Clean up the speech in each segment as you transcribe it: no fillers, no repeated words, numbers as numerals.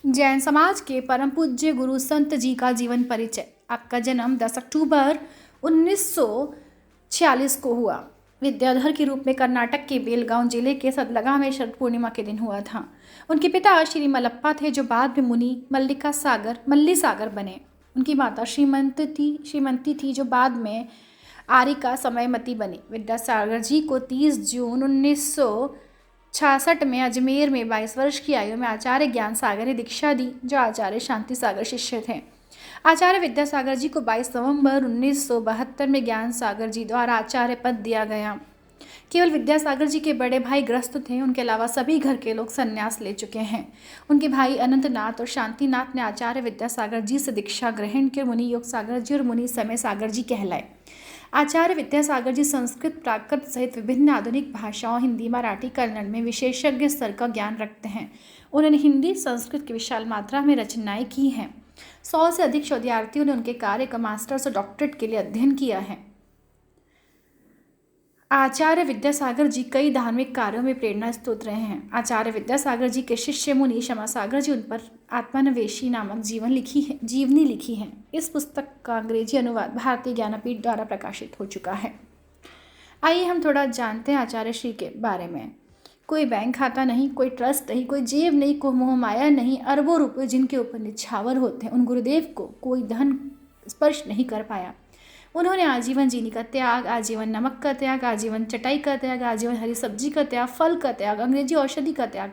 जैन समाज के परम पूज्य गुरु संत जी का जीवन परिचय। आपका जन्म 10 अक्टूबर 1946 को हुआ। विद्याधर के रूप में कर्नाटक के बेलगांव जिले के सदलगा में शरद पूर्णिमा के दिन हुआ था। उनके पिता श्री मलप्पा थे, जो बाद में मुनि मल्ली सागर बने। उनकी माता श्रीमंती थी, जो बाद में आरिका समयमती बनी। विद्यासागर जी को 30 जून 1966 में अजमेर में 22 वर्ष की आयु में आचार्य ज्ञान सागर ने दीक्षा दी, जो आचार्य शांति सागर शिष्य थे। आचार्य विद्यासागर जी को 22 नवंबर 1972 में ज्ञान सागर जी द्वारा आचार्य पद दिया गया। केवल विद्यासागर जी के बड़े भाई ग्रस्त थे, उनके अलावा सभी घर के लोग संन्यास ले चुके हैं। उनके भाई अनंतनाथ और शांतिनाथ ने आचार्य विद्यासागर जी से दीक्षा ग्रहण की। मुनि योग सागर जी और मुनि समय सागर जी कहलाए। आचार्य विद्यासागर जी संस्कृत, प्राकृत सहित विभिन्न आधुनिक भाषाओं हिंदी, मराठी, कन्नड़ में विशेषज्ञ स्तर का ज्ञान रखते हैं। उन्होंने हिंदी, संस्कृत की विशाल मात्रा में रचनाएं की हैं। 100 से अधिक शोधार्थियों ने उनके कार्य का मास्टर्स और डॉक्टरेट के लिए अध्ययन किया है। आचार्य विद्यासागर जी कई धार्मिक कार्यों में प्रेरणा स्रोत रहे हैं। आचार्य विद्यासागर जी के शिष्य मुनि क्षमा सागर जी उन पर आत्मान्वेषी नामक जीवनी लिखी है। इस पुस्तक का अंग्रेजी अनुवाद भारतीय ज्ञानपीठ द्वारा प्रकाशित हो चुका है। आइए हम थोड़ा जानते हैं आचार्य श्री के बारे में। कोई बैंक खाता नहीं, कोई ट्रस्ट नहीं, कोई जेब नहीं, कोई मोह माया नहीं। अरबों रुपये जिनके ऊपर निछावर होते हैं, उन गुरुदेव को कोई धन स्पर्श नहीं कर पाया। उन्होंने आजीवन चीनी का त्याग, आजीवन नमक का त्याग, आजीवन चटाई का त्याग, आजीवन हरी सब्जी का त्याग, फल का त्याग, अंग्रेजी औषधि का त्याग,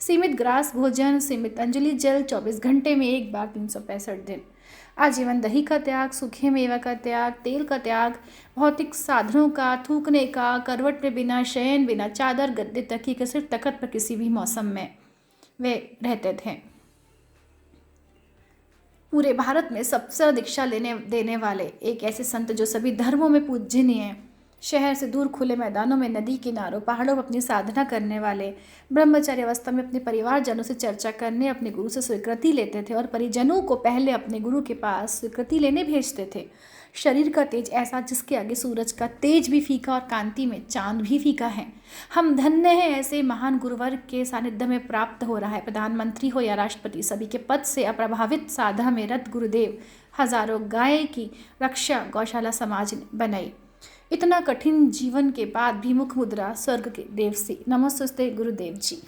सीमित ग्रास भोजन, सीमित अंजलि जल, 24 घंटे में एक बार 365 दिन, आजीवन दही का त्याग, सूखे मेवा का त्याग, तेल का त्याग, भौतिक साधनों का, थूकने का, करवट में बिना शयन, बिना चादर, गद्दे तकिए के सिर्फ तखत पर किसी भी मौसम में वे रहते थे। पूरे भारत में सबसे दीक्षा देने वाले एक ऐसे संत जो सभी धर्मों में पूजनीय हैं। शहर से दूर खुले मैदानों में, नदी किनारों, पहाड़ों पर अपनी साधना करने वाले, ब्रह्मचर्य अवस्था में अपने परिवारजनों से चर्चा करने अपने गुरु से स्वीकृति लेते थे और परिजनों को पहले अपने गुरु के पास स्वीकृति लेने भेजते थे। शरीर का तेज ऐसा जिसके आगे सूरज का तेज भी फीका और कांति में चांद भी फीका है। हम धन्य हैं, ऐसे महान गुरुवर के सानिध्य में प्राप्त हो रहा है। प्रधानमंत्री हो या राष्ट्रपति, सभी के पद से अप्रभावित साधा में रत गुरुदेव हजारों गाय की रक्षा गौशाला समाज ने बनाई। इतना कठिन जीवन के बाद भी मुख मुद्रा स्वर्ग के देव से। नमस्ते गुरुदेव जी।